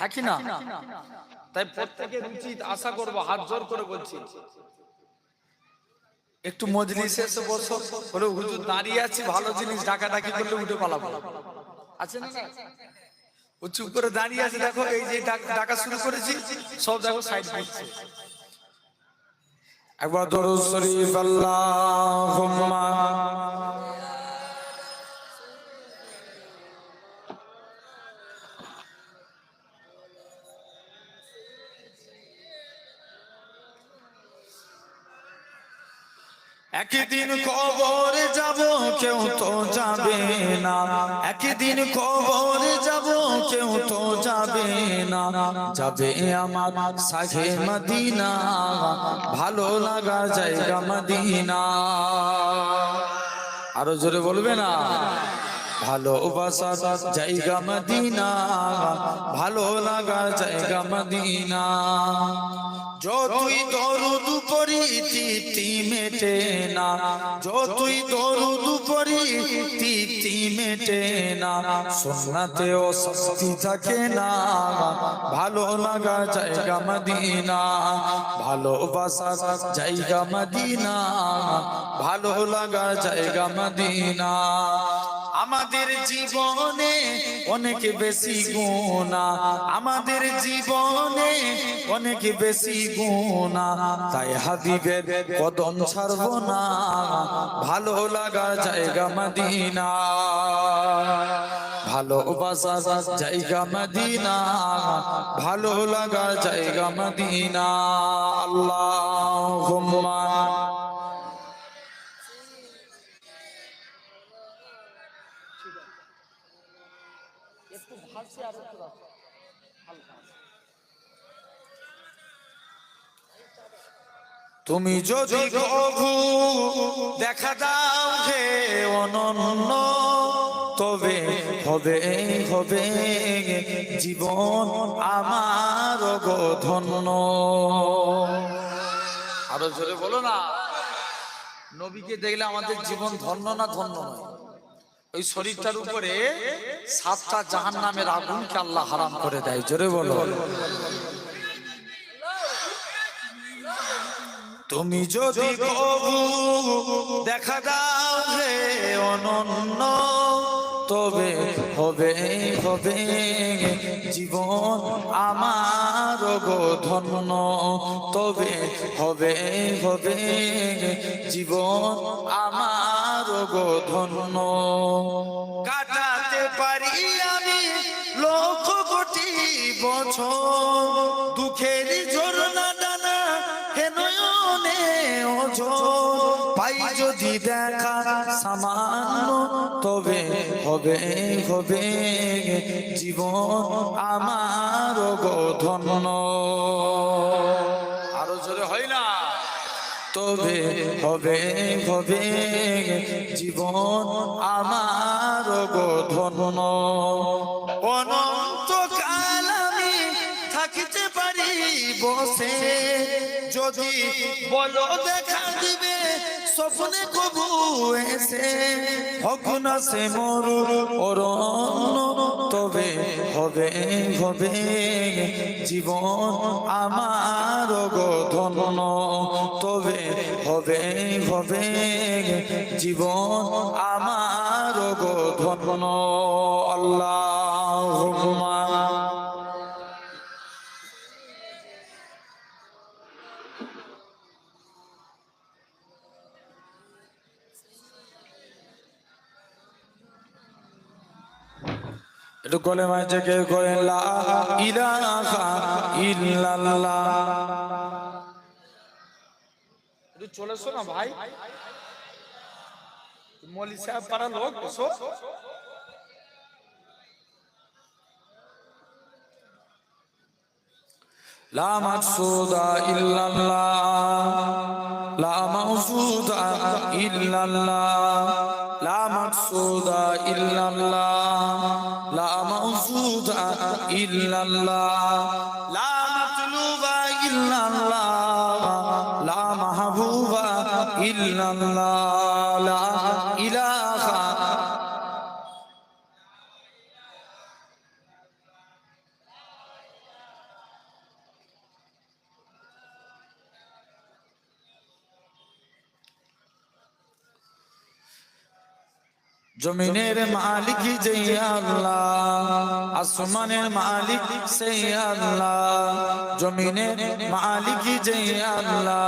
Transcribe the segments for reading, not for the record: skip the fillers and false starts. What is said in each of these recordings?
হ্যাঁ কি না? তাই প্রত্যেকের উচিত, আশা করবো, হাত জোর করে বলছি, একটু মজলিসে এসে বসো, বলে হুজুর দাঁড়িয়ে আছি, ভালো জিনিস ডাকাডাকি করলে উঠে পালাবো, আছে না? ও চুপ করে দাঁড়িয়ে আছে, দেখো এই যে ডাকা শুরু করেছি, সব দেখো সাইড করছে। একবার দরুদ শরীফ আল্লাহুম্মা একদিন কবরে যাব কেউ তো যাবে না, একদিন কবরে যাব কেউ তো যাবে না, যাবে আমার শাহে মদিনা, ভালো লাগা জায়গা মদিনা। আরো জোরে বলবে না? ভালোবাসার জায়গা মদিনা, ভালো লাগা জায়গা মদিনা। যতই দরুদ পড়ি তৃপ্তি মেটে না, যতই দরুদ পড়ি তৃপ্তি মেটে না, সুন্নাতেও শাস্তি থাকে না, ভালো লাগা জায়গা মদিনা, ভালোবাসার জায়গা মদিনা, ভালো লাগা জায়গা মদিনা। আমাদের জীবনে অনেক বেশি গুনাহ, আমাদের জীবনে অনেক বেশি গুনাহ, তাই হাবিবের কদম ছাড়বো না, ভালো লাগা জায়গা মদিনা, ভালোবাসার জায়গা মদিনা, ভালো লাগা জায়গা মদিনা। আল্লাহুম্মা একটু ভাসে আর একটু হালকা। তুমি যদি কভু দেখা দাও হে অনন্য, তবে হবে হবে জীবন আমার গো ধন্য। আরো জোরে বলো না। নবীকে দেখলে আমাদের জীবন ধন্য না ধন্য নয়? ওই শরীরটার উপরে 7টা জাহান্নামের আগুনকে আল্লাহ হারাম করে দেয়। জোরে বলো। তুমি যদি কবু দেখা দাও হে অনন্য, তবে হবে হবে জীবন আমার গো ধন্য, তবে হবে হবে জীবন আমার গো ধন্য। কাটাতে পারি আমি লক্ষ কোটি বছর, দুঃখের ঝরনা ডানা হে নয়নে ওঝর, পাই যদি দেখা সামান্য, তবে হবে হবে জীবন আমার গো ধন্য। আরো জোরে হয় না? তবে হবে হবে জীবন আমার গো ধন্য। অনন্তকাল আমি থাকিতে পারি বসে, যদি বলো দেখা দিবে স্বপ্নে কবু এসে, হোক না সে মরু অরণ্য, তবে হবে হবে জীবন আমার গো ধন্য, তবে হবে হবে জীবন আমার গো ধন্য। আল্লাহুম্মা একটু গলে মাঝে কে করেন লা ইলাহা ইল্লাল্লাহ। একটু চলে এসো না ভাই, মৌলী সাহেব পাড়া লোক, এসো। লা মাকসুদা ইল্লাল্লাহ, লা মাকসুদা ইল্লাল্লাহ, লা মাকসুদা ইল্লাল্লাহ, লা মাকসুদা ইল্লাল্লাহ, লা মাতলুবা ইল্লাল্লাহ, লা মাহবুবা ইল্লাল্লাহ, লা ইলাহা জমিনের মালিক যে আল্লাহ, আসমানের মালিক সেই আল্লাহ। জমিনের মালিক যে আল্লাহ,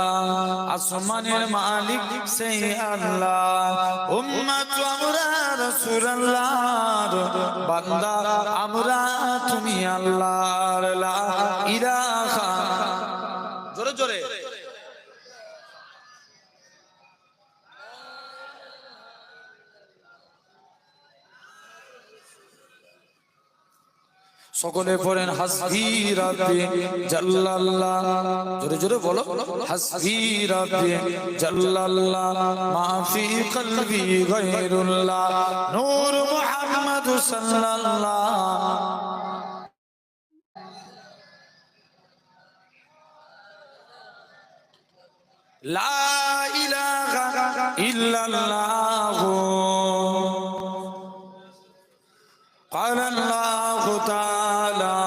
আসমানের মালিক সেই আল্লাহ। উম্মত আমরা রাসূলুল্লাহর বান্দা, আমরা তুমি আল্লাহর। লা ইলাহা, জোরে জোরে সকলে পড়েন হাসবি রাব্বি জাল্লাল্লাহ। জোরে জোরে বলো, হাসবি রাব্বি জাল্লাল্লাহ, মা ফি কলবি গায়রুল্লাহ, নূর মুহাম্মদ সাল্লাল্লাহ। লা ইলাহা ইল্লাল্লাহ। قال الله تعالى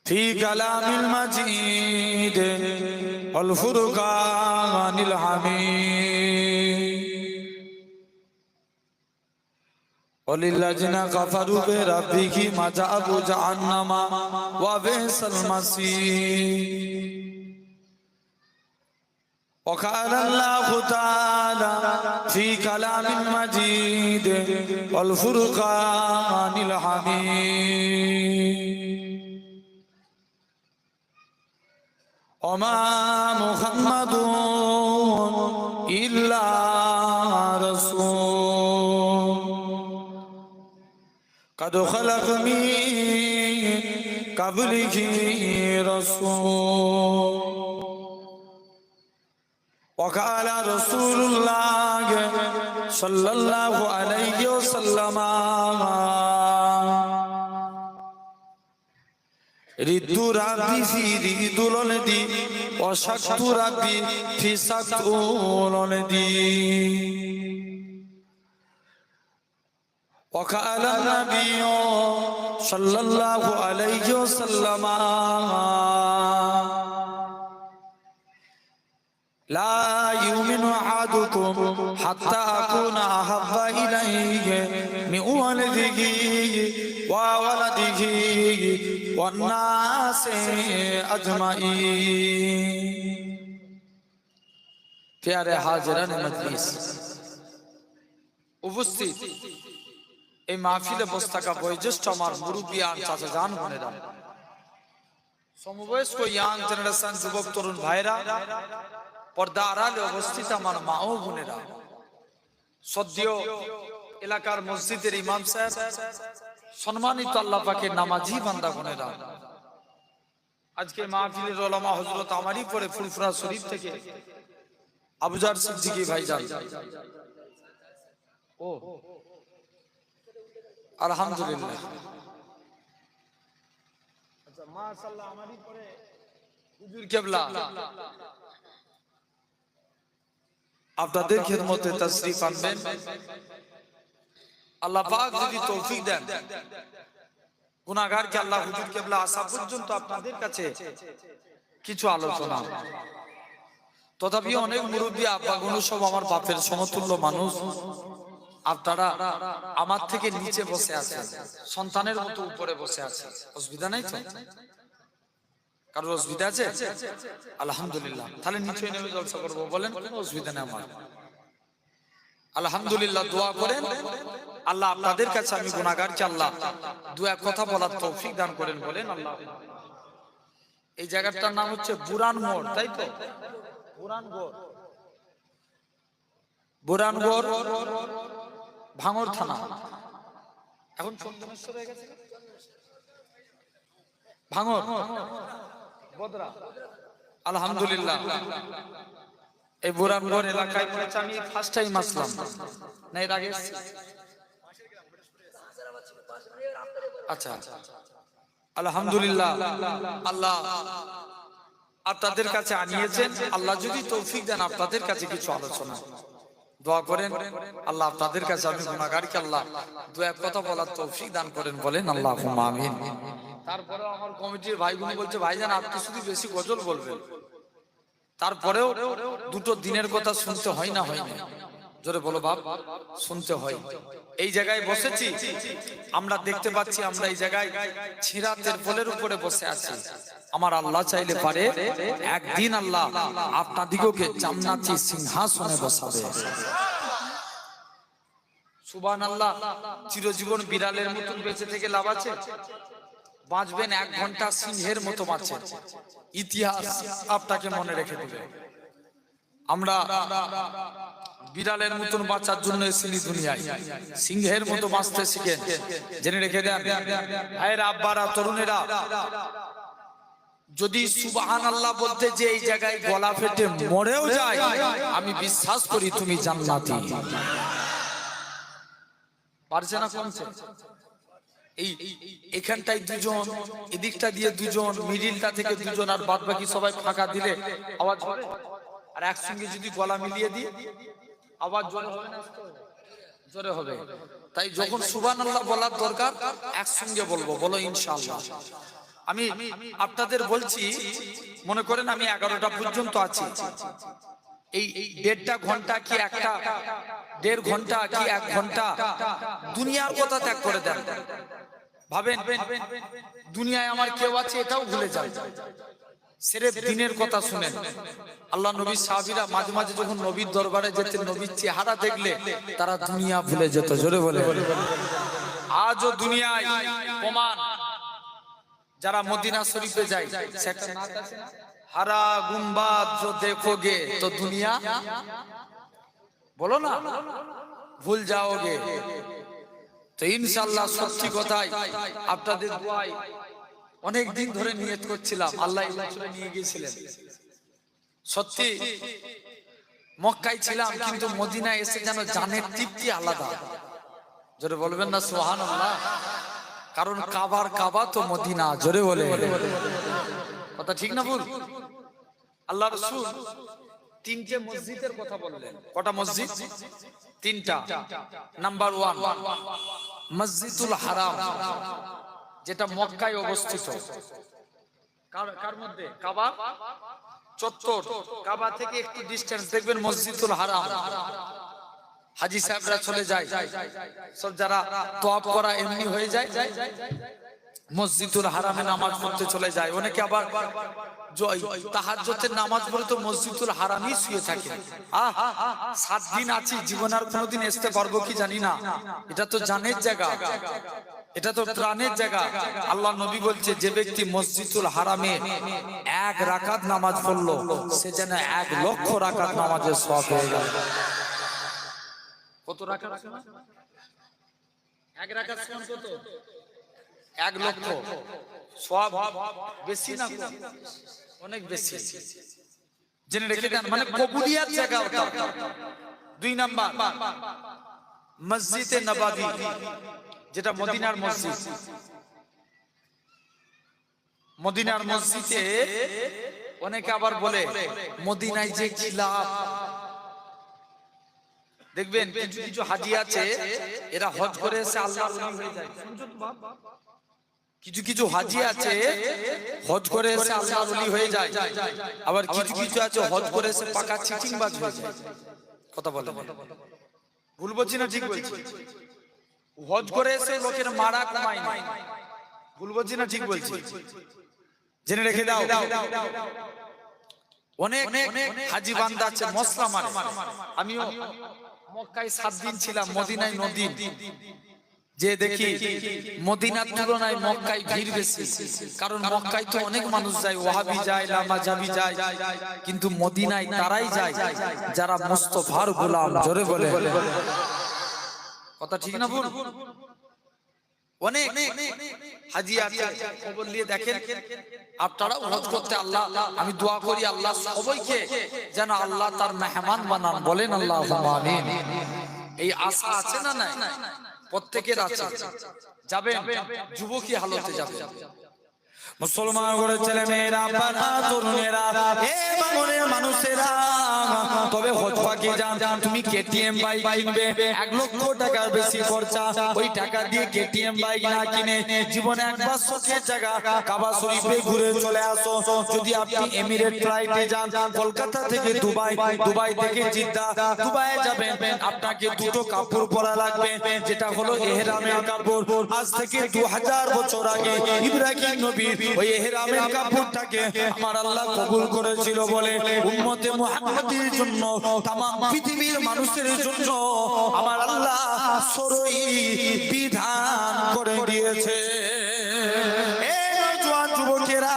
في كلام المجيد والفرقان الحميد وللذين كفروا بربهم عذاب جهنم وبئس المصير. وقال الله تعالى في كلام المجيد والفرقان الحميد وما محمد إلا رسول قد خلق من قبله رسول. وقال رسول الله صلى الله عليه وسلم رد ربي في رد الولدي وشكت ربي في سكت الولدي. وقال النبي صلى الله عليه وسلم لا يؤمن أحدكم حتى أكون أحب إليه من ولده وولده والناس أجمعين. प्यारे हाजिरान मजलिस, উপস্থিত এই মাহফিলে বসে থাকা বয়োজ্যেষ্ঠ আমার মুরব্বিয়ান চাচা জান বোনেরা, সমবয়স্ক ইয়াং জেনারেশন যুবক তরুণ ভাইরা, পর্দা আড়ালে অবস্থিত আমার মা ও বোনেরা, সদ্য এলাকার মসজিদের ইমাম সাহেব, সম্মানিত আল্লাহ পাকের নামাজি বান্দা বোনেরা, আজকে মাহফিলের ওলামা হযরত আমারই পরে ফুলফুরা শরীফ থেকে আবুজার সিদ্দিকী ভাইজান, ও আলহামদুলিল্লাহ, আচ্ছা মাশাআল্লাহ, আমারই পরে হুজুর কিবলা আপনাদের খিদমতে তাশরীফ আনবেন। আল্লাহ পাক যদি তৌফিক দেন, গুনাহগারকে আল্লাহ হুজুর কিবলা আসা পর্যন্ত আপনাদের কাছে কিছু আলোচনা। তথাপি অনেক মুরব্বী আব্বাগুলো সব আমার বাপের সমতুল্য মানুষ, আপনারা আমার থেকে নিচে বসে আছেন, সন্তানের মতো উপরে বসে আছেন, অসুবিধা নাই তো? কারোর অসুবিধা আছে? আলহামদুলিল্লাহ, তাহলে নিচে নেমে জলসা করবো, বলেন, কোনো অসুবিধা নেই আমার। আলহামদুলিল্লাহ, দোয়া করেন আল্লাহ আপনাদের কাছে, আমি গুনাহগারকে আল্লাহ দু এক কথা বলার তৌফিক দান করেন, বলেন আল্লাহ। এই জায়গাটার নাম হচ্ছে বুরান মোড়, তাই তো? বুরানগড় ভাঙর থানা, এখন চন্দনেশ্বর হয়ে গেছে, ভাঙর বদরা। আলহামদুলিল্লাহ, এই বুরানগড় এলাকায় আমি ফার্স্ট টাইম আসলাম, না এর আগে? আচ্ছা, আলহামদুলিল্লাহ, আল্লাহ আপনাদের কাছে আনিয়েছেন। আল্লাহ যদি তৌফিক দেন, আপনাদের কাছে কিছু আলোচনা, দোয়া করেন আল্লাহ আপনাদের কাছে, আমি গুনাহগারকে আল্লাহ দু এক কথা বলার তৌফিক দান করেন, বলেন আল্লাহুম্মা আমিন। তারপরেও আমার কমিটির ভাইগুলো বলছে, ভাইজান আপনি শুধু বেশি গজল বলবেন, তারপরেও দুটো দিনের কথা শুনতে হয় না, হয় না? জোরে বলো বাপ, শুনতে হয়। এই জায়গায় বসেছি আমরা, দেখতে পাচ্ছি আমরা এই জায়গায় ছিঁড়া তেরপলের উপরে বসে আছি। আমার আল্লাহ চাইলে পারে একদিন আল্লাহ আপনাদিগকে জান্নাতি সিংহাসনে বসাবে। সুবহানাল্লাহ। চিরজীবন বিড়ালের মতন বেঁচে থেকে লাভ আছে? বাঁচবেন 1 ঘন্টা সিংহের মতো বাঁচেন, ইতিহাস আপনাকে মনে রেখে দেবে। আমরা বিড়ালের মতন বাঁচার জন্য এসেছি দুনিয়ায়, সিংহের মতো বাঁচতে শিখেন, জেনে রেখে দেন। ভাইয়েরা, আব্বারা, তরুণেরা, যদি সুবহানাল্লাহ বলতে যে এই জায়গায় গলা ফেটে মরেও যায়, আমি বিশ্বাস করি তুমি জান্নাতি। পারছে না কমছে? এই এখানটায় দুজন, এদিকটা দিয়ে দুজন, মিডিলটা থেকে দুজন, আর বাদ বাকি সবাই ফাঁকা দিলে আওয়াজ হবে। আর একসঙ্গে যদি গলা মিলিয়ে দিই আওয়াজ জোরে হবে না? জোরে হবে। তাই যখন সুবহানাল্লাহ বলার দরকার একসঙ্গে বলবো। বলো ইনশাআল্লাহ। আমি আপনাদের বলছি, মনে করেন আমি 11টা পর্যন্ত আছি। এই 1.5 ঘন্টা কি 1.5 ঘন্টা কি 1 ঘন্টা দুনিয়ার কথা ত্যাগ করে দেন। ভাবেন দুনিয়ায় আমার কেউ আছে এটাও ভুলে যান, সিরেফ দিনের কথা শুনেন। আল্লাহ নবীর সাহাবীরা মাঝে মাঝে যখন নবীর দরবারে যেতেন, নবীর চেহারা দেখলে তারা দুনিয়া ভুলে যেত। জোরে বলে। আজও দুনিয়ায় প্রমাণ, যারা মদিনা শরীফে যায়, হারা গুম্বাদ जो देखोगे तो दुनिया, बोलो ना, भूल जाओगे। তো ইনশাআল্লাহ সত্যি কথাই আপনাদের দোয়ায় অনেক দিন ধরে নিয়ত করছিলাম, আল্লাহ এই বছরে নিয়ে গিয়েছিলেন। সত্যি মক্কায় ছিলাম, কিন্তু মদিনায় এসে যেন জানের তৃপ্তি আলাদা। জোরে বলবেন না সুবহানাল্লাহ? কারণ কাবার কাবা তো মদিনা। জোরে বলে। কথা ঠিক না ভুল? আল্লাহ রাসূল 3টে মসজিদের কথা বললেন। কটা মসজিদ? 3টা। নাম্বার 1 মসজিদুল হারাম, যেটা মক্কায় অবস্থিত। কার মধ্যে? কাবা চত্বর। কাবা থেকে একটু ডিসটেন্স দেখবেন মসজিদুল হারাম। হাজী সাহেবরা চলে যায়, সব যারা তওয়াফ করা এমনি হয়ে যায়, মসজিদুল হারামে নামাজ পড়তে চলে যায়। অনেকে আবার তাহাজ্জুদের নামাজ পড়ে তো মসজিদুল হারামই শুয়ে থাকে। 7 দিন আছি, জীবন আর কোনোদিন আসতে পারবো কি জানি না। এটা তো জানের জায়গা, এটা তো প্রাণের জায়গা। আল্লাহ নবী বলছে, যে ব্যক্তি মসজিদুল হারামে 1 রাকাত নামাজ পড়লো, সে যেন 1 লক্ষ রাকাত নামাজের সওয়াব হয়ে গেল। কত রাকাত? 1 রাকাত সমান কত? 1 লক্ষ। সওয়াব বেশি না কম? অনেক বেশি। জেনে রেখে দেন, মানে কবুলিয়াত জায়গা ওটা। 2 নাম্বার মসজিদে নববী, যেটা মদিনার মসজিদ। মদিনার মসজিদে অনেকে আবার বলে মদিনায় যে খিলাফ, দেখবেন কিছু কিছু হাজি আছে, এরা হজ করে এসে আল্লাহর ওলি হয়ে যায়। কিছু কিছু হাজি আছে হজ করে এসে আল্লাহর ওলি হয়ে যায়, আবার কিছু কিছু আছে হজ করে এসে পাকা চিটিংবাজ হয়ে যায়। কথা বলে ভুল বলছি না ঠিক বলছি? হজ করে এসে লোকের মারা কমায় না। ভুল বলছি না ঠিক বলছি? জেনে রেখে দাও, অনেক হাজি বান্দা আছে মশলা মারে। আমিও মক্কায় 7 দিন ছিলাম, মদিনায় 9 দিন। যে দেখি মদিনার তুলনায় মক্কায় ভিড় বেশি, কারণ মক্কায় তো অনেক মানুষ যায়, ওয়াহাবি যায়, লামাজাবি যায়, কিন্তু মদিনায় তারাই যায় যারা মুস্তাফার গোলাম। জোরে বলে। কথা ঠিক না ভুল? অনেক হাজি আছে, খবর নিয়ে দেখেন আপনারাও হজ করতে। আল্লাহ, আমি দোয়া করি আল্লাহ সবাইকে যেন আল্লাহ তার মেহমান বানান। বলেন আল্লাহুম্মা আমিন। এই আশা আছে না? নাই? প্রত্যেকের আছে। যাবেন, যুবকী হালতে যাবেন। মুসলমান ঘরে ছেলে মেয়েরা, বাবা তরুণেরা, এ বাঙালির মানুষেরা, তবে হজ পাকে যান, তুমি কেটিএম বাইক কিনবে, 1 লক্ষ টাকার বেশি খরচা, ওই টাকা দিয়ে কেটিএম বাইক না কিনে জীবনে একবার শখের জায়গা কাবা শরীফে ঘুরে চলে আসো। যদি আপনি এমিরেট ফ্লাইটে যান কলকাতা থেকে দুবাই, দুবাই থেকে জিদ্দা, দুবাইয়ে যাবেন, আপনাকে 2টো কাপড় পরা লাগবে, যেটা হলো ইহরামের কাপড়। আজ থেকে 2000 বছর আগে ইব্রাহিম নবী ওই ইহরামের কাপড়টাকে আমার আল্লাহ কবুল করেছিল বলে উম্মতে মুহাম্মাদের জন্য, तमाम পৃথিবীর মানুষের জন্য আমার আল্লাহ সরই বিধান করে দিয়েছে। এই নওজোয়ান যুবকেরা,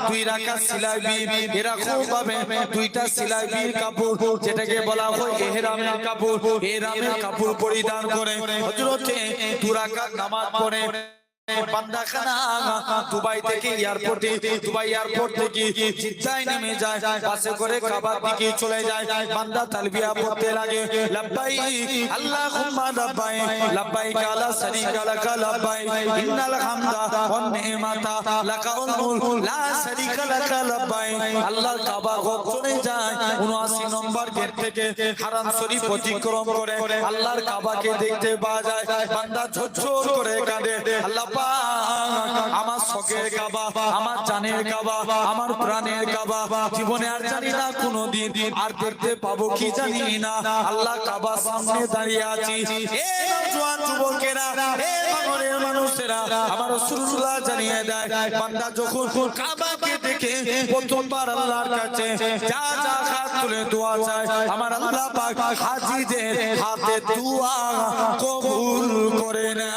2 রাকাত সিলাই বীর, এরা খুব ভাবে 2টা সিলাই বীর কাপড়, যেটাকে বলা হয় ইহরামের কাপড়, ইহরামের কাপড় পরিধান করে হযরতে 2 রাকাত নামাজ পড়ে বান্দাখানা দুবাই থেকে এয়ারপোর্টে, দুবাই এয়ারপোর্ট থেকে জিদ্দায় নেমে যায়, বাসে করে কাবার দিকে চলে যায়। বান্দা তালবিয়া পড়তে লাগে, লাব্বাইক আল্লাহুম্মা লাব্বাইক, লাব্বাইক লা শারীকা লাক লাব্বাইক, ইন্নাল হামদা ওয়ান নি'মাতা লাকাল মুলক লা শারীকা লাক লাব্বাইক। আল্লাহর কাবা ঘর চলে যায়, 79 নম্বর গেট থেকে হারাম শরীফ অতিক্রম করে আল্লাহর কাবাকে দেখতে পাওয়া যায়। বান্দা ঝরঝর করে কাঁদে, আল্লাহ আমার শখের কাবা, আমার জানের কাবা, আমার প্রাণের কাবা, জীবনে আর জানি না কোনদিন আর দেখতে পাবো কি জানি না। আল্লাহ কাবা সামনে দাঁড়িয়ে আছি। এই নওজোয়ান যুবকেরা, এই বাঙালির মানুষেরা, আমার রাসূলুল্লাহ জানিয়ে দেয়, বান্দা যখন কাবাকে দেখে প্রথমবার আল্লাহর কাছে যা যা হাত তুলে দোয়া চায়, আমার আল্লাহ পাক হাজীদের হাতে দোয়া কবুল করে না।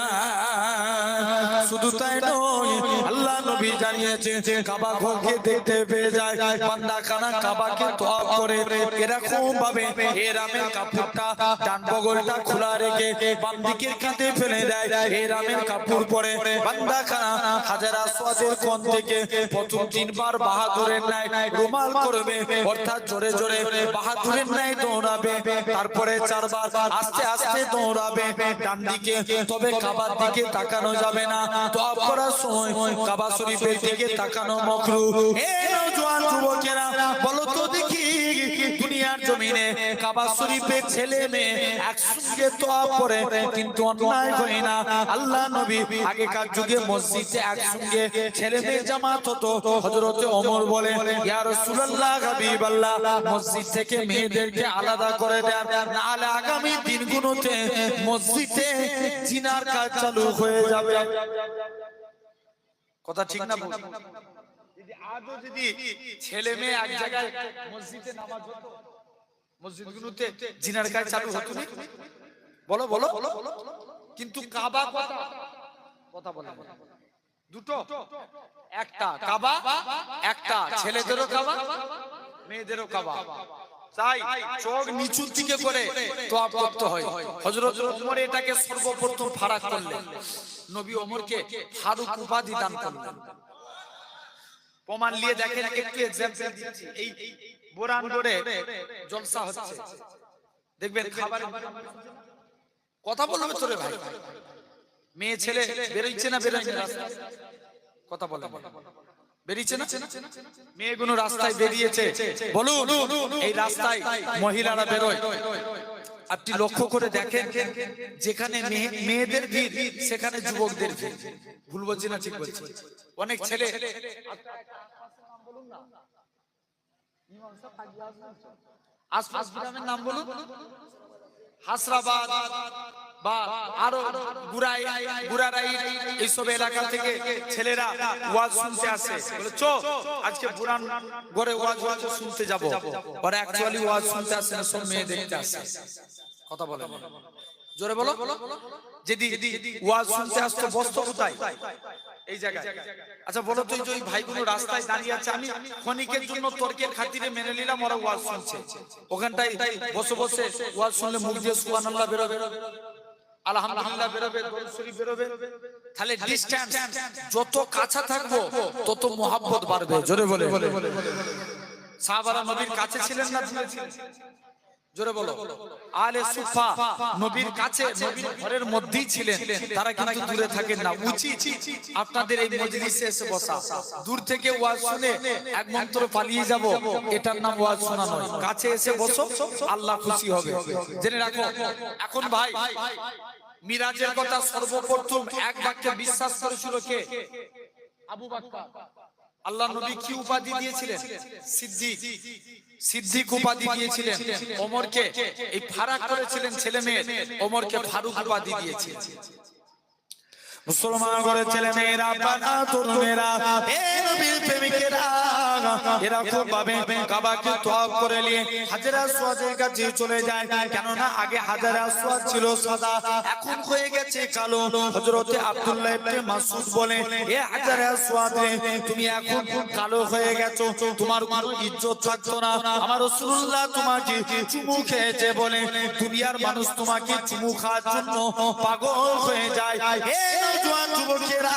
শুধু তাই নয়, আল্লাহ নবী জানিয়েছেন কাবা ঘরকে দেখতে পেয়ে যায়, বান্দা খানা কাবাকে তওয়াফ করে এরকম ভাবে ইহরামের কাপড়টা ডান বগলটা খোলা রেখে বাম দিকের কাঁধে ফেলে দেয়, ইহরামের কাপড় পরে বান্দা খানা হাজার আসওয়াদের কোণ থেকে প্রথম 3 বার বাহাদুরের ন্যায় রুমাল করবে, অর্থাৎ জোরে জোরে বাহাদুরের ন্যায় দৌড়াবে, তারপরে 4 বার আস্তে আস্তে দৌড়াবে ডান দিকে, তবে কাবার দিকে তাকানো যাবে না। তওয়াফ করার সময় কাবা শরীফের দিকে তাকানো মাকরুহ। এই নওজোয়ান যুবকেরা, বলো তো দেখি, দুনিয়ার জমিনে কাবা শরীফের ছেলে মেয়ে একসঙ্গে তওয়াফ করে কিন্তু অন্যায় হয় না। আল্লাহ নবী আগেকার যুগে মসজিদে একসঙ্গে ছেলে মেয়ে জামাত হতো। হযরতে ওমর বলে, ইয়া রাসূলুল্লাহ, হাবিবাল্লাহ, মসজিদ থেকে মেয়েদেরকে আলাদা করে দেন, নাহলে আগামী দিনগুলোতে মসজিদে জিনার কাজ চালু হয়ে যাবে। কথা ঠিক না? যদি আজও যদি ছেলে মেয়ে এক জায়গায় মসজিদে নামাজ হতো, মসজিদগুলোতে জিনার কাজ চালু হতো না? বলো বলো। কিন্তু কাবা কথা বলে দুটো, একটা কাবা, একটা ছেলেদেরও কাবা মেয়েদেরও কাবা। তাই চোখ নিচু দিকে করে তওয়াফ করতে হয়। হযরত ওমর এটাকে সর্বপ্রথম ফারাক করলেন, নবী ওমরকে ফারুক উপাধি দান করলেন। প্রমাণ নিয়ে দেখেন, একটু एग्जांपल দিচ্ছি। এই বোরান রোডে জলসা হচ্ছে, দেখবেন খাবারের কথা বলবে তোরে ভাই, মেয়ে ছেলে বেরোচ্ছে না বেরোচ্ছে না কথা বলে বেরিয়েছে না? মেয়েগুলো রাস্তায় বেরিয়েছে, বলুন এই রাস্তায় মহিলারা বেরোয়, আপনি লক্ষ্য করে দেখেন, যেখানে মেয়েদের ভিড় সেখানে যুবকদের ভিড়। ভুল বলছি না ঠিক বলছি? অনেক ছেলে আশপাশ গ্রামের নাম বলুন, হাসরাবাদ বা আরো গুড়ারাই এইসব এলাকা থেকে ছেলেরা ওয়াজ শুনতে আসে, বলে চো আজকে পুরান ঘরে ওয়াজ শুনতে যাব। ওরা অ্যাকচুয়ালি ওয়াজ শুনতে আসে না, সব মেয়ে দেখতে আসে। কথা বলে জোরে বলো। যদি ওয়াজ শুনতে আসতো বসতো কোথায়? এই জায়গায়। আচ্ছা বলো তো, এই ভাইগুলো রাস্তায় দাঁড়িয়ে আছে, আমি ক্ষণিকের জন্য তর্কের খাতিরে মেনে নিলাম ওরা ওয়াজ শুনছে, ওখানটায় বসে বসে ওয়াজ শুনলে মুখ দিয়ে সুবহানাল্লাহ বেরোবে, আলহামদুলিল্লাহ বেরোবে, দরুদ শরীফ বেরোবে। তাহলে ডিসটেন্স যত কাছে থাকবো তত মোহাব্বত বাড়বে। জোরে বলে। সাহাবারা নবীর কাছে ছিলেন না? জোরে বলো। আলে সুফা নবীর কাছে, নবীর ঘরের মধ্যেই ছিলেন, তারা কিন্তু দূরে থাকেন না। উচিত আপনাদের এই মজলিসে এসে বসা। দূর থেকে ওয়াজ শুনে এক মন্ত্র পালিয়ে যাব, এটার নাম ওয়াজ শোনা নয়। কাছে এসে বসো, আল্লাহ খুশি হবে, জেনে রাখো। এখন ভাই, মিরাজের কথা সর্বপ্রথম এক বাক্যে বিশ্বাস করেছিল কে? আবু বকর। আল্লাহ নবী কি উপাধি দিয়েছিলেন? সিদ্দিক। সিদ্দিক উপাধি দিয়েছিলেন। ওমরকে এই ফারাক করেছিলেন ছেলে মেয়ে, ওমরকে ফারুক উপাধি দিয়েছিলেন। মুসলমান ঘরের ছেলে মেয়েরা, পানা তরুণেরা, হে নবীর প্রেমিকেরা, এরা খুব ভাবে কাবাকে তওয়াফ করে নিয়ে হাজরা আসওয়াদের কাছে চলে যায়। কেননা আগে হাজরা আসওয়াদ ছিল সাদা, এখন হয়ে গেছে কালো। হযরতে আব্দুল্লাহ ইবনে মাসউদ বলে, হে হাজরা আসওয়াদ রে, তুমি এখন কালো হয়ে গেছো, তোমার কোনো ইজ্জত থাকতো না। আমার রাসূলুল্লাহ তোমাকে চুমু খেয়েছে বলে দুনিয়ার মানুষ তোমাকে চুমু খাওয়ার জন্য পাগল হয়ে যায়। হে জওয়ান যুবকেরা,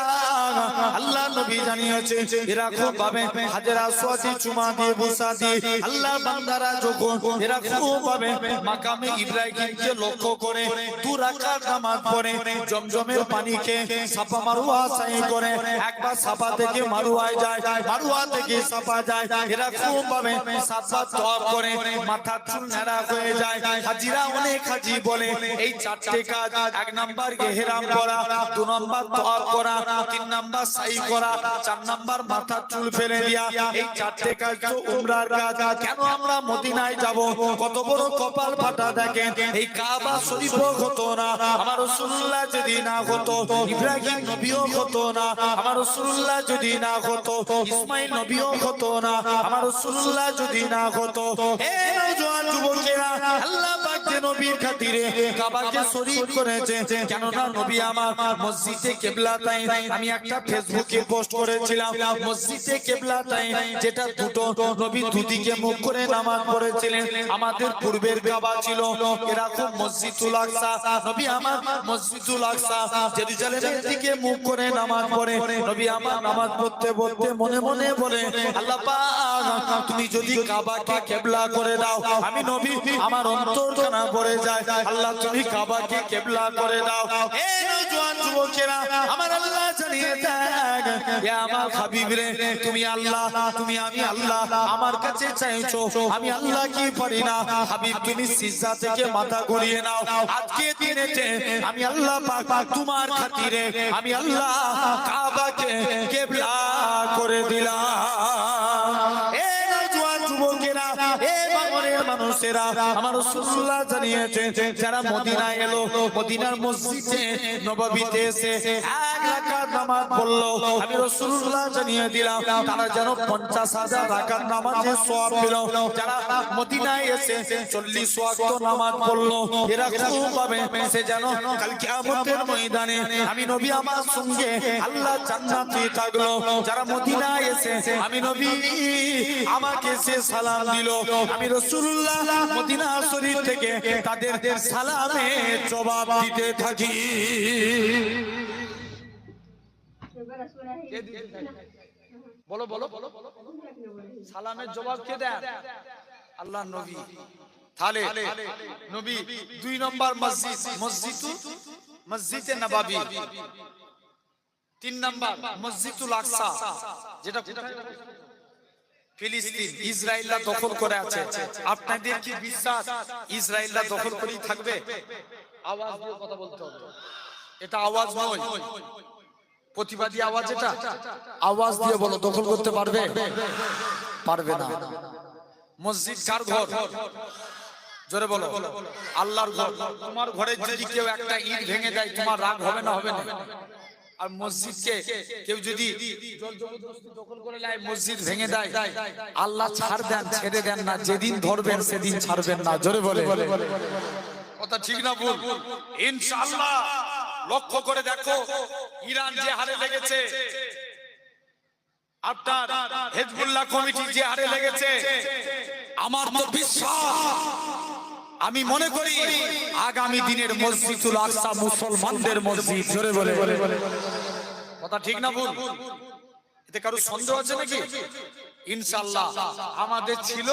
আল্লাহ নবী জানিয়েছে এরা খুব ভাবে হাজরা আসওয়াদে চুমা দিয়ে বুসা দিয়ে আল্লাহ বান্দারা যখন এরা খুব ভাবে মাকামে ইব্রাহিমকে লক্ষ্য করে 2 রাকাত নামাজ পড়ে, জমজমের পানিকে সাফা মারওয়া সাই করে, একবার সাফা থেকে মারওয়ায় যায়, মারওয়া থেকে সাফা যায়। এরা খুব ভাবে সাফা তওয়াফ করে, মাথা চুল নেড়া হয়ে যায়। হাজিরা অনেক হাজি বলে এই 4টে কাজ, 1 নাম্বার ইহরাম পরা, 2 নাম্বার তওয়াফ করা, 3 নাম্বার সাই করা, 4 নাম্বার মাথা চুল ফেলে দিয়া। এই 4টে কাজ তো উমরার কাজ। কেন আমরা মদিনায় যাব? কত বড় কপাল ফাটা দেখেন। এই কাবা শরীফ হতো না আমার রাসূলুল্লাহ যদি না হতো, ইব্রাহিম নবীও হতো না আমার রাসূলুল্লাহ যদি না হতো, ইসমাইল নবীও হতো না আমার রাসূলুল্লাহ যদি না হতো। হে নওজোয়ান যুবকেরা, আল্লাহ পাক যে নবীর খাতিরে কাবাকে শরীফ করেছে, কেননা নবী আমার মসজিদে কিবলাতাইন, আমি একটা ফেসবুকে পোস্ট করেছিলাম, মসজিদে কিবলাতাইন যেটা দুটো নবী দুদিকে মুখ করে নামাজ পড়েছিলেন। আমাদের পূর্বের কাবা ছিল এরকম মসজিদুল আকসা, নবী আমার মসজিদুল আকসা জেরুজালেমের দিকে মুখ করে নামাজ পড়ে। নবী আমার নামাজ পড়তে পড়তে মনে মনে বলে, আল্লাহ পাক তুমি যদি কাবাকে কিবলা করে দাও, আমি নবী আমার অন্তরখানা পড়ে যায়, আল্লাহ তুমি কাবাকে কিবলা করে দাও। হে নওজোয়ান যুবকেরা, আমার আল্লাহ জানিয়ে দেন, হে আমার হাবিব রে, তুমি আল্লাহ, তুমি আমি আল্লাহ, আমার কাছে চাইছো, আমি আল্লাহ কি পারি না। হাবিব তুমি সিজদা থেকে মাথা ঘুরিয়ে নাও। আজকে দিনেতে আমি আল্লাহ পাক তোমার খাতিরে আমি আল্লাহ কাবাকে কিবলা করে দিলাম। এ নওজোয়ান যুবকেরা, এ বাংলার মানুষেরা, আমার রাসূলুল্লাহ জানিয়েছেন যারা মদিনায় এলো, মদিনার মসজিদে নববীতে এসে 1 রাকাত নামাজ পড়লো, আমি রাসূলুল্লাহ জানিয়ে দিলাম তারা যেন 50,000 রাকাত নামাজের সওয়াব পেল। যারা মদিনায় এসে 40 ওয়াক্ত নামাজ পড়লো, এরা খুব পাবে, সে যেন কাল কিয়ামতের ময়দানে আমি নবী আমার সঙ্গে আল্লাহ জান্নাতে থাকলো। যারা মদিনায় এসে আমি নবী আমাকে সে সালাম দিল, আমি রাসূলুল্লাহ মদিনা শরীফ থেকে তাদের সালামের জবাব দিতে থাকি। বলো বলো, সালামের জবাব কে দেন? আল্লাহ নবী। তাহলে নবী 2 নম্বর মসজিদ, মসজিদে নববী। 3 নম্বর মসজিদুল আকসা, যেটা ফিলিস্তিন, ইসরায়েলরা দখল করে আছে। আপনাদের কি বিশ্বাস ইসরায়েলরা দখল করেই থাকবে? আওয়াজ দিয়ে কথা বলতে হবে, এটা আওয়াজ নয়, প্রতিবাদী আওয়াজ। এটা আওয়াজ দিয়ে বলো, দখল করতে পারবে? পারবে না। মসজিদ কার ঘর? জোরে বলো। আল্লাহর ঘর। তোমার ঘরে যদি কেউ একটা ইট ভেঙে দেয়, তোমার রাগ হবে না? হবে না। আর মসজিদকে কেউ যদি জোর জবরদস্তি দখল করে নেয়, মসজিদ ভেঙে দেয়, আল্লাহ ছাড় দেন, ছেড়ে দেন না, যেদিন ধরবেন সেদিন ছাড়বেন না। জোরে বলে। কথা ঠিক না ভুল? ইনশাআল্লাহ। লক্ষ্য করে দেখো, ইরান যে হারে লেগেছে, আপনার হিজবুল্লাহ কমিটি যে হারে লেগেছে, আমার তো বিশ্বাস, আমি মনে করি আগামী দিনের মসজিদুল আকসা মুসলমানদের মসজিদ। জোরে বলে। কথা ঠিক না ভুল? এতে কারো সন্দেহ আছে নাকি? ইনশাআল্লাহ আমাদের ছিল,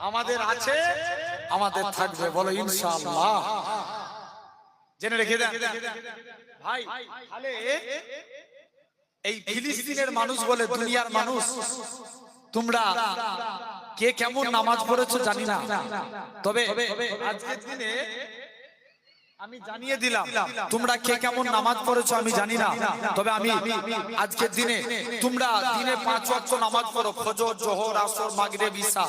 আমাদের আছে, আমাদের থাকবে, বলো ইনশাআল্লাহ। জেনে রেখে দেন ভাই, তাহলে এই ফিলিস্তিনের মানুষ বলে দুনিয়ার মানুষ, তোমরা কে কেমন নামাজ পড়েছো জানি না, তবে আজকের দিনে আমি জানিয়ে দিলাম তোমরা কে কেমন নামাজ পড়েছো আমি জানি না, তবে আমি আজকের দিনে তোমরা দিনে 5 ওয়াক্ত নামাজ পড়ো, ফজর, যোহর, আসর, মাগরিব, ইশা,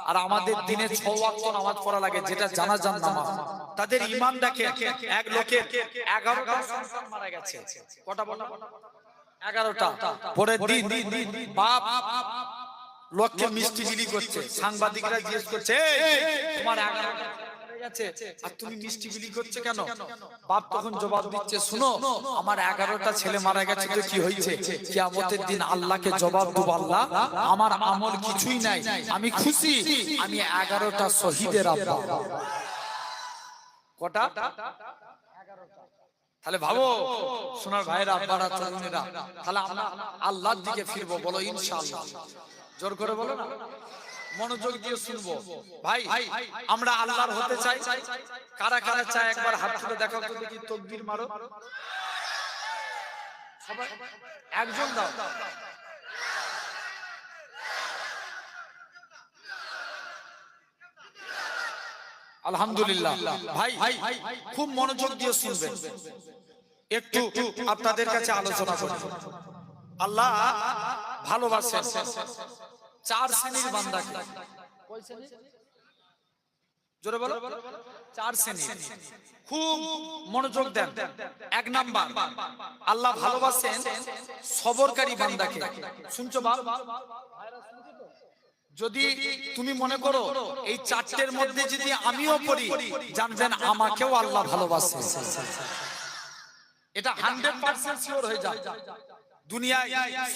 আর আমাদের দিনে 6 ওয়াক্ত নামাজ পড়া লাগে, যেটা জানাজার নামাজ। তাদের ঈমান দেখে, এক লোকের 11টা সন্তান মারা গেছে। কটা বলো? 11টা। পরের দিন বাপ লোককে মিষ্টি বিলি করছে, সাংবাদিকরা জিজ্ঞেস করছে, তোমার 11টা আর তুমি মিষ্টি বিলি করছো কেন? বাপ তখন জবাব দিচ্ছে, শুনো, আমার 11টা ছেলে মারা গেছে তো কি হয়েছে, কিয়ামতের দিন আল্লাহকে জবাব দেব, আল্লাহ আমার আমল কিছুই নাই, আমি খুশি, আমি 11টা শহীদের আব্বা। কটা? 11টা। তাহলে ভাবো সোনার ভাইরা, আব্বারা, তরুণেরা, তাহলে আমরা আল্লাহর দিকে ফিরবো, বলো ইনশাআল্লাহ। জোর করে বলো না, মনোযোগ দিয়ে শুনবো ভাই। আমরা আল্লাহর হতে চাই, কারা কারা চাই একবার হাত তুলে দেখাও তো দেখি, তাকবীর মারো সবাই, একজন দাও। আলহামদুলিল্লাহ ভাই, খুব মনোযোগ দিয়ে শুনবেন। একটু আপনাদের কাছে আলোচনা করি। আল্লাহ ভালোবাসেন 4 শ্রেণীর বান্দাকে। কয় শ্রেণী? জোরে বলো। 4 শ্রেণী, খুব মনোযোগ দেন। 1 নাম্বার, আল্লাহ ভালোবাসেন সবরকারী বান্দাকে। শুনছো বাপ? যদি তুমি মনে করো এই 4টের মধ্যে যদি আমিও পড়ি, জানবেন আমাকেও আল্লাহ ভালোবাসে। এটা 100% শিওর হয়ে যায়। দুনিয়ায়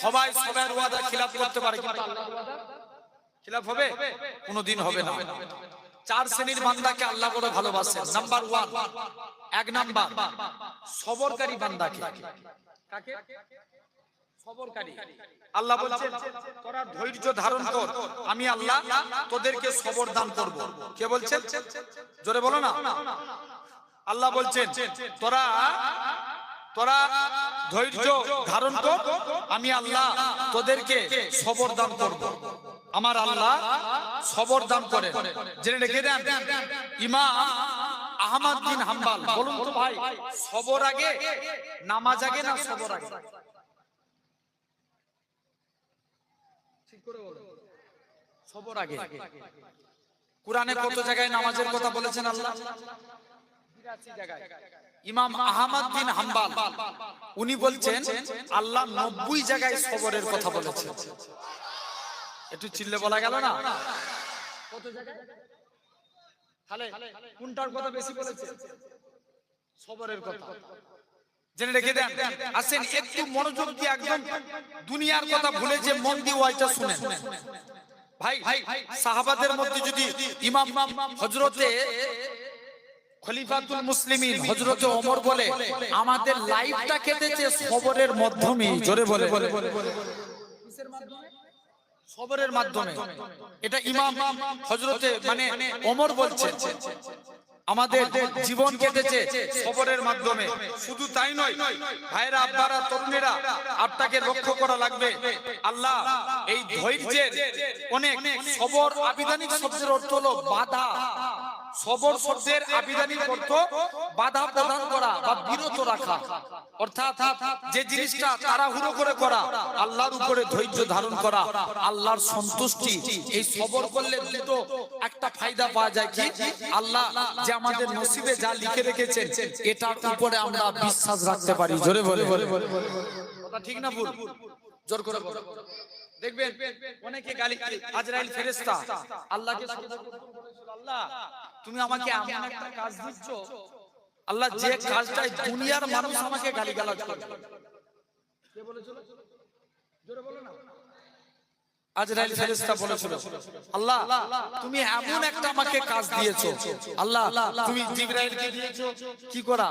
সবাই সবার ওয়াদা খিলাফ করতে পারে, কিন্তু আল্লাহর ওয়াদা খিলাফ হবে? কোনোদিন হবে না। 4 শ্রেণীর বান্দাকে আল্লাহ বড় ভালোবাসেন। নাম্বার 1, 1 নাম্বার সবরকারী বান্দাকে। কাকে? সবরকারী। আল্লাহ বলছেন, তোরা ধৈর্য ধারণ কর, আমি আল্লাহ তোদেরকে সবর দান করব। কে বলছেন? জোরে বলো না। আল্লাহ বলছেন, তোরা ধৈর্য ধারণ কর, আমি আল্লাহ তোদেরকে সবর দান করব। আমার আল্লাহ সবর দান করেন। জেনে রেখে দেন, ইমাম আহমদ বিন হাম্বল, বলুন তো ভাই, সবর আগে, নামাজ আগে না সবর আগে? ঠিক করে বলো। সবর আগে। কুরআনে কত জায়গায় নামাজের কথা বলেছেন আল্লাহ? 82 জায়গায়। ইমাম আহমদ বিন হাম্বল উনি বলছেন, আল্লাহ 90 জায়গায় সবরের কথা বলেছেন। একটু চিল্লে বলা গেল না? কত জায়গায়? তাহলে কোনটার কথা বেশি বলেছে? সবরের কথা। জেনে রেখে দেন। আসেন একটু মনোযোগ দিয়ে, একদম দুনিয়ার কথা ভুলে যে মন দিয়ে ওয়াইটা শুনেন ভাই। সাহাবাদের মধ্যে যদি ইমাম হযরতে খলিফাতুল মুসলিমিন হযরতে ওমর বলে, আমাদের লাইফটা কেটেছে সবরের মাধ্যমে। জোরে বলে। কিসের মাধ্যমে? সবরের মাধ্যমে। এটা ইমাম হযরতে মানে ওমর বলছেন, আমাদের জীবন কেটেছে সবরের মাধ্যমে। শুধু তাই নয় ভাইরা, আব্বারা, তরুণেরা, আপনাকে লক্ষ্য করা লাগবে, আল্লাহ এই ধৈর্যের অনেক সবর আবিধানিক শব্দের অর্থ হলো বাধা। সবর শব্দের আবিধানিক অর্থ বাধা প্রদান করা বা বিরত রাখা, অর্থাৎ যে জিনিসটা তাড়াহুড়ো করে করা, আল্লাহর উপরে ধৈর্য ধারণ করা, আল্লাহর সন্তুষ্টি। এই সবর করলে দুটো একটা ফায়দা পাওয়া যায়, কি? আল্লাহ যে আমাদের নসিবে যা লিখে রেখেছেন, এটার উপরে আমরা বিশ্বাস রাখতে পারি। জোরে বলে। কথা ঠিক না ভুল? জোর করে বলো। দেখবেন অনেকে গালি, আজরাইল ফেরেশতা আল্লাহকে আল্লাহ তুমি আমাকে এমন একটা কাজ দিচ্ছ, আল্লাহ যে কাজটাই দুনিয়ার মানুষ আমাকে গালিগালাজ করে। কে বলেছিল? জোরে বলো না। আজরাইল ফেরেশতা বলেছিল, আল্লাহ তুমি এমন একটা আমাকে কাজ দিয়েছো, আল্লাহ তুমি জিবরাইলকে দিয়েছো কি করা?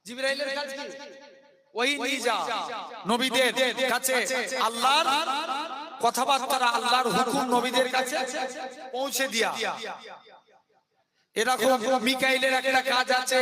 জিবরাইলের কাজ কি? ওই নিজা নবীদের কাছে আল্লাহর কথাবার্তা, আল্লাহর হুকুম নবীদের কাছে পৌঁছে দিয়া। এরকম মিকাইলের একটা কাজ আছে।